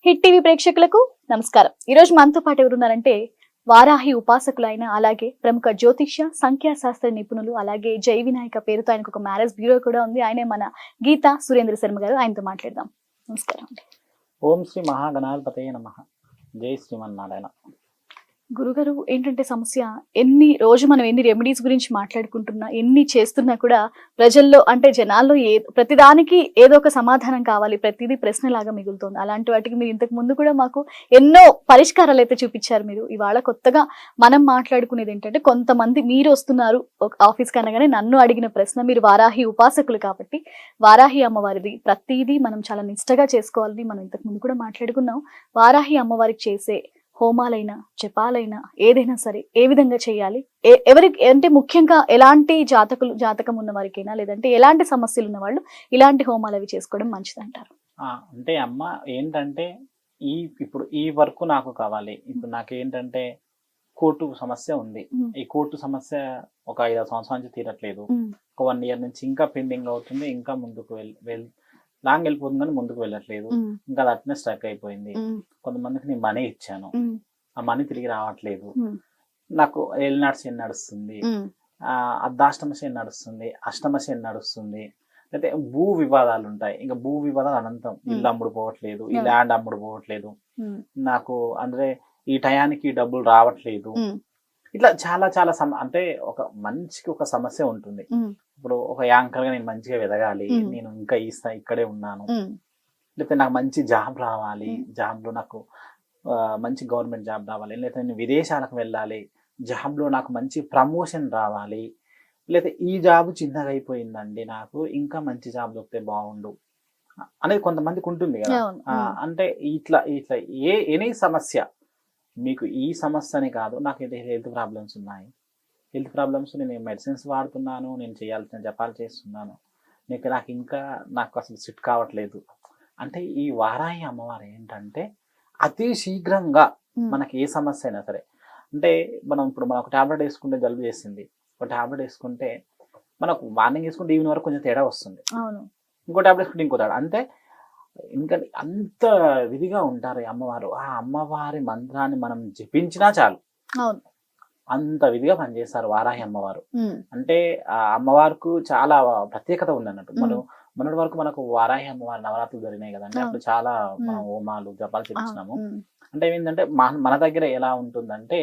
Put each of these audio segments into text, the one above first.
Hit TV ప్రేక్షకులకు నమస్కారం. ఈ రోజు మనతో పాటు ఎవరున్నారంటే వారాహి ఉపాసకులైన అలాగే ప్రముఖ జ్యోతిష్య సంఖ్యాశాస్త్ర నిపుణులు అలాగే జై వినాయక పేరుతో ఆయనకు ఒక మ్యారేజ్ బ్యూరో కూడా ఉంది. ఆయనే మన గీతా సురేంద్ర శర్మ గారు. ఆయనతో మాట్లాడదాం. నమస్కారం అండి. ఓం శ్రీ మహాగణాధిపతయే నమః. జై శ్రీమన్నారాయణ. గురుగారు, ఏంటంటే సమస్య ఎన్ని రోజు మనం ఎన్ని రెమెడీస్ గురించి మాట్లాడుకుంటున్నా ఎన్ని చేస్తున్నా కూడా ప్రజల్లో అంటే జనాల్లో ప్రతిదానికి ఏదో ఒక సమాధానం కావాలి, ప్రతిదీ ప్రశ్నలాగా మిగులుతుంది. అలాంటి వాటికి మీరు ఇంతకు ముందు కూడా మాకు ఎన్నో పరిష్కారాలు అయితే చూపించారు. మీరు ఇవాళ కొత్తగా మనం మాట్లాడుకునేది ఏంటంటే, కొంతమంది మీరు వస్తున్నారు ఆఫీస్కి అనగానే నన్ను అడిగిన ప్రశ్న, మీరు వారాహి ఉపాసకులు కాబట్టి వారాహి అమ్మవారిది ప్రతిదీ మనం చాలా నిష్టగా చేసుకోవాలని మనం ఇంతకు ముందు కూడా మాట్లాడుకున్నాం. వారాహి అమ్మవారికి చేసే హోమాలైనా జపాలైనా ఏదైనా సరే ఏ విధంగా చేయాలి, ఎవరికి అంటే ముఖ్యంగా ఎలాంటి జాతకం ఉన్న వారికైనా లేదంటే ఎలాంటి సమస్యలు ఉన్న వాళ్ళు ఇలాంటి హోమాలు అవి చేసుకోవడం మంచిది అంటారు? అంటే అమ్మ ఏంటంటే ఇప్పుడు ఈ వర్క్ నాకు కావాలి. ఇప్పుడు నాకేంటంటే కోర్టు సమస్య ఉంది. ఈ కోర్టు సమస్య ఒక 5 సంవత్సరాల నుంచి తీరట్లేదు. ఒక 1 year నుంచి ఇంకా పెండింగ్ అవుతుంది. ఇంకా ముందుకు లాంగ్ వెళ్ళిపోతుంది కానీ ముందుకు వెళ్ళట్లేదు. ఇంకా అది అట్నే స్ట్రక్ అయిపోయింది. కొంతమందికి నేను మనీ ఇచ్చాను, ఆ మనీ తిరిగి రావట్లేదు. నాకు ఏలినాడ్స్ ఏం నడుస్తుంది, అర్ధాష్టమశ ఏం నడుస్తుంది, అష్టమశ ఏం నడుస్తుంది, అయితే భూ వివాదాలు ఉంటాయి. ఇంకా భూ వివాదాలు అనంతం. ఇల్లు అమ్ముడు పోవట్లేదు, ఈ ల్యాండ్ అమ్ముడు పోవట్లేదు, నాకు అంటే ఈ టయానికి డబ్బులు రావట్లేదు. ఇట్లా చాలా చాలా అంటే ఒక మనిషికి ఒక సమస్య ఉంటుంది. ఇప్పుడు ఒక యాంకర్ గా నేను మంచిగా ఎదగాలి, నేను ఇంకా ఇక్కడే ఉన్నాను, లేకపోతే నాకు మంచి జాబ్ రావాలి, జాబ్ లో నాకు మంచి గవర్నమెంట్ జాబ్ రావాలి, లేకపోతే నేను విదేశాలకు వెళ్ళాలి, జాబ్ లో నాకు మంచి ప్రమోషన్ రావాలి, లేకపోతే ఈ జాబ్ చిన్నగా అయిపోయిందండి, నాకు ఇంకా మంచి జాబ్ దొరికితే బాగుండు అనేది కొంతమందికి ఉంటుంది కదా. అంటే ఇట్లా ఇట్లా ఎనీ సమస్య, మీకు ఈ సమస్య అని కాదు, నాకు హెల్త్ ప్రాబ్లమ్స్ ఉన్నాయి, హెల్త్ ప్రాబ్లమ్స్ నేను మెడిసిన్స్ వాడుతున్నాను, నేను చేయాల్సిన జపాలు చేస్తున్నాను, నాకు అసలు సిట్ కావట్లేదు అంటే, ఈ వారాహి అమ్మవారు ఏంటంటే అతి శీఘ్రంగా మనకి ఏ సమస్య అయినా సరే, అంటే మనం ఒక టాబ్లెట్ వేసుకుంటే జలుబు చేసింది, ఒక టాబ్లెట్ వేసుకుంటే మనకు మార్నింగ్ వేసుకుంటే ఈవినింగ్ వరకు కొంచెం తేడా వస్తుంది, ఇంకో టాబ్లెట్ వేసుకుంటే ఇంకో తేడా. అంటే ఇంకా అంత విధిగా ఉంటారు ఈ అమ్మవారు. ఆ అమ్మవారి మంత్రాన్ని మనం జపించినా చాలు, అంత విధిగా పనిచేస్తారు వారాహి అమ్మవారు. అంటే ఆ అమ్మవారికి చాలా ప్రత్యేకత ఉంది అన్నట్టు. మొన్నటి వరకు మనకు వారాహి అమ్మవారి నవరాత్రులు జరిగినాయి కదండి, అప్పుడు చాలా మనం హోమాలు జపాలు చేపించినాము. అంటే ఏంటంటే మన దగ్గర ఎలా ఉంటుందంటే,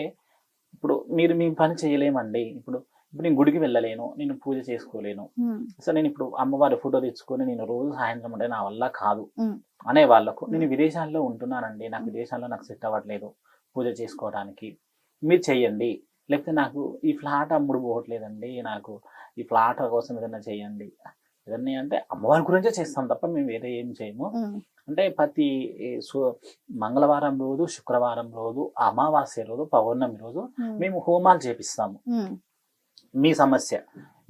ఇప్పుడు మీరు మీ పని చేయలేమండి, ఇప్పుడు నేను గుడికి వెళ్ళలేను, నేను పూజ చేసుకోలేను, సో నేను ఇప్పుడు అమ్మవారి ఫోటో తెచ్చుకొని నేను రోజు సాయంత్రం అంటే నా వల్ల కాదు అనే వాళ్ళకు, నేను విదేశాల్లో ఉంటున్నానండి, నాకు విదేశాల్లో నాకు సెట్ అవ్వట్లేదు పూజ చేసుకోవడానికి, మీరు చెయ్యండి. లేకపోతే నాకు ఈ ఫ్లాట్ అమ్ముడు పోవట్లేదండి, నాకు ఈ ఫ్లాట్ కోసం ఏదైనా చెయ్యండి, ఏదన్నా అంటే అమ్మవారి గురించే చేస్తాం తప్ప మేము వేరే ఏం చేయము. అంటే ప్రతి మంగళవారం రోజు, శుక్రవారం రోజు, అమావాస్య రోజు, పౌర్ణమి రోజు మేము హోమాలు చేపిస్తాము. మీ సమస్య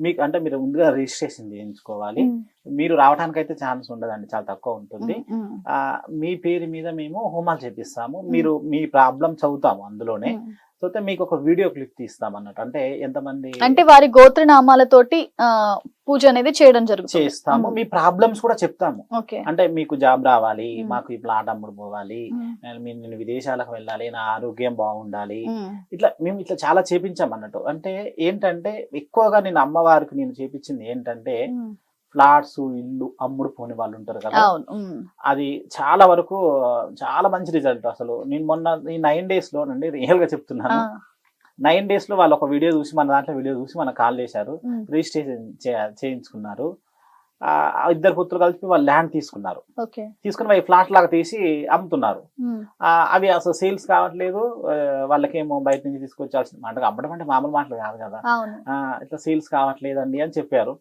మీకు అంటే మీరు ముందుగా రిజిస్ట్రేషన్ చేయించుకోవాలి. మీరు రావడానికి అయితే ఛాన్స్ ఉండదండి, చాలా తక్కువ ఉంటుంది. మీ పేరు మీద మేము హోమాలు చేపిస్తాము. మీరు మీ ప్రాబ్లం చదువుతాము అందులోనే, అయితే మీకు ఒక వీడియో క్లిప్ తీస్తాం అన్నట్టు. అంటే ఎంతమంది అంటే వారి గోత్రనామాలతోటి పూజ అనేది చేయడం జరుగుతుంది, చేస్తాము. మీ ప్రాబ్లమ్స్ కూడా చెప్తాము. అంటే మీకు జాబ్ రావాలి, మాకు ఈ ప్లాట్ అమ్ముడు పోవాలి, నేను విదేశాలకు వెళ్ళాలి, నా ఆరోగ్యం బాగుండాలి, మేము ఇట్లా చాలా చేపించాం అన్నట్టు. అంటే ఏంటంటే ఎక్కువగా నేను అమ్మవారికి నేను చేపించింది ఏంటంటే, ఫ్లాట్స్ ఇల్లు అమ్ముడు పోని వాళ్ళు ఉంటారు కదా, అది చాలా వరకు చాలా మంచి రిజల్ట్. అసలు నేను మొన్న ఈ 9 days లో నుండి రియల్ గా చెప్తున్నాను, 9 days లో వాళ్ళు ఒక వీడియో చూసి, మన దాంట్లో వీడియో చూసి మన కాల్ చేశారు, రిజిస్ట్రేషన్ చేయించుకున్నారు. 2 పుత్రులు కలిపి వాళ్ళు ల్యాండ్ తీసుకున్నారు, తీసుకుని అవి ఫ్లాట్ లాగా తీసి అమ్ముతున్నారు. అవి అసలు సేల్స్ కావట్లేదు, వాళ్ళకేమో బయట నుంచి తీసుకొచ్చాల్సిన మాట, అమ్మడం అంటే మామూలు మాటలు కాదు కదా, ఇట్లా సేల్స్ కావట్లేదండి అని చెప్పారు.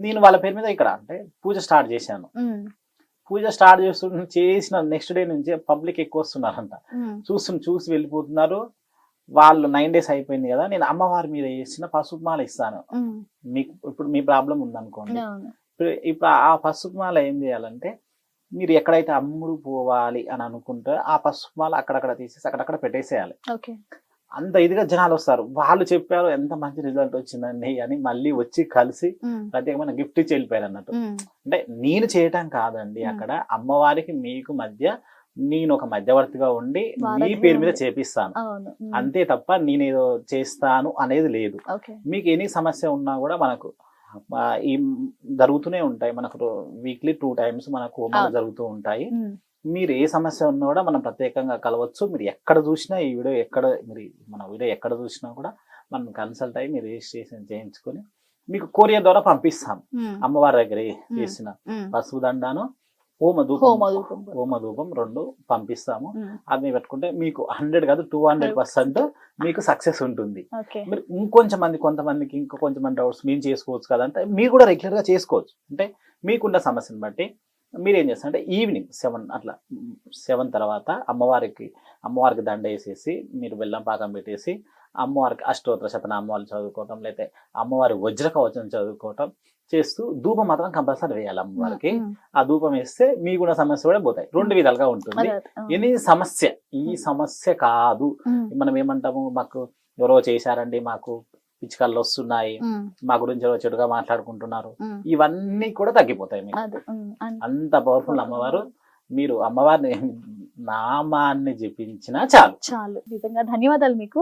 నేను వాళ్ళ పేరు మీద ఇక్కడ అంటే పూజ స్టార్ట్ చేశాను. పూజ స్టార్ట్ చేసిన నెక్స్ట్ డే నుంచి పబ్లిక్ ఎక్కువ వస్తున్నారంట, చూసి వెళ్ళిపోతున్నారు. వాళ్ళు 9 days అయిపోయింది కదా, నేను అమ్మవారి మీద వేసిన పసుపు మాల ఇస్తాను, మీకు ఇప్పుడు మీ ప్రాబ్లం ఉందనుకోండి, ఇప్పుడు ఆ పసుపు మాల ఏం చేయాలంటే, మీరు ఎక్కడైతే అమ్ముడు పోవాలి అని అనుకుంటే ఆ పసుపు మాల అక్కడక్కడ తీసేసి అక్కడక్కడ పెట్టేసేయాలి. అంత ఇదిగా జనాలు వస్తారు, వాళ్ళు చెప్పారు ఎంత మంచి రిజల్ట్ వచ్చిందండి అని మళ్ళీ వచ్చి కలిసి ప్రత్యేకమైన గిఫ్ట్ ఇచ్చి వెళ్ళిపోయారు అన్నట్టు. అంటే నేను చేయటం కాదండి, అక్కడ అమ్మవారికి మీకు మధ్య నేను ఒక మధ్యవర్తిగా ఉండి మీ వారధిగా పేరు మీద ఉండి. చేపిస్తాను, అవును. అంతే తప్ప నేనేదో చేస్తాను అనేది లేదు. ఓకే. మీకు ఎనీ సమస్య ఉన్నా కూడా మనకు ఈ జరుగుతూనే ఉంటాయి. మనకు వీక్లీ 2 times మనకు హోమాలు అవును. జరుగుతూ ఉంటాయి. మీరు ఏ సమస్య ఉన్నా కూడా మనం ప్రత్యేకంగా కలవచ్చు. మీరు ఎక్కడ చూసినా ఈ వీడియో ఎక్కడ మీరు మన వీడియో ఎక్కడ చూసినా కూడా మనం కన్సల్ట్ అయ్యి మీరు రిజిస్ట్రేషన్ చేయించుకొని మీకు కొరియర్ ద్వారా పంపిస్తాం. అమ్మవారి దగ్గర చేసిన పసుపు దండాను హోమధూపం 2 పంపిస్తాము. అది పెట్టుకుంటే మీకు 100 కాదు 200% మీకు సక్సెస్ ఉంటుంది. మీరు కొంతమందికి ఇంకా కొంచెం డౌట్స్ మేము చేసుకోవచ్చు కదంటే మీరు కూడా రెగ్యులర్ గా చేసుకోవచ్చు. అంటే మీకున్న సమస్యను బట్టి మీరు ఏం చేస్తారంటే ఈవినింగ్ 7 అట్లా 7 తర్వాత అమ్మవారికి దండ వేసేసి మీరు బెల్లం పాకం పెట్టేసి అమ్మవారికి అష్టోత్తర శతనామాలు చదువుకోవటం, లేకపోతే అమ్మవారి వజ్ర కవచం చదువుకోవటం చేస్తూ ధూపం మాత్రం కంపల్సరీ వేయాలి అమ్మవారికి. ఆ ధూపం వేస్తే మీ కూడా సమస్య కూడా పోతాయి. 2 విధాలుగా ఉంటుంది. ఎనీ సమస్య ఈ సమస్య కాదు, మనం ఏమంటాము, మాకు ఎవరో చేశారండి, మాకు పిచ్చికళ్ళు వస్తున్నాయి, మా గురించి ఎవరో చెడుగా మాట్లాడుకుంటున్నారు, ఇవన్నీ కూడా తగ్గిపోతాయి మీకు. అంత పవర్ఫుల్ అమ్మవారు. మీరు అమ్మవారిని నామాన్ని జపించినా చాలు. నిజంగా ధన్యవాదాలు మీకు.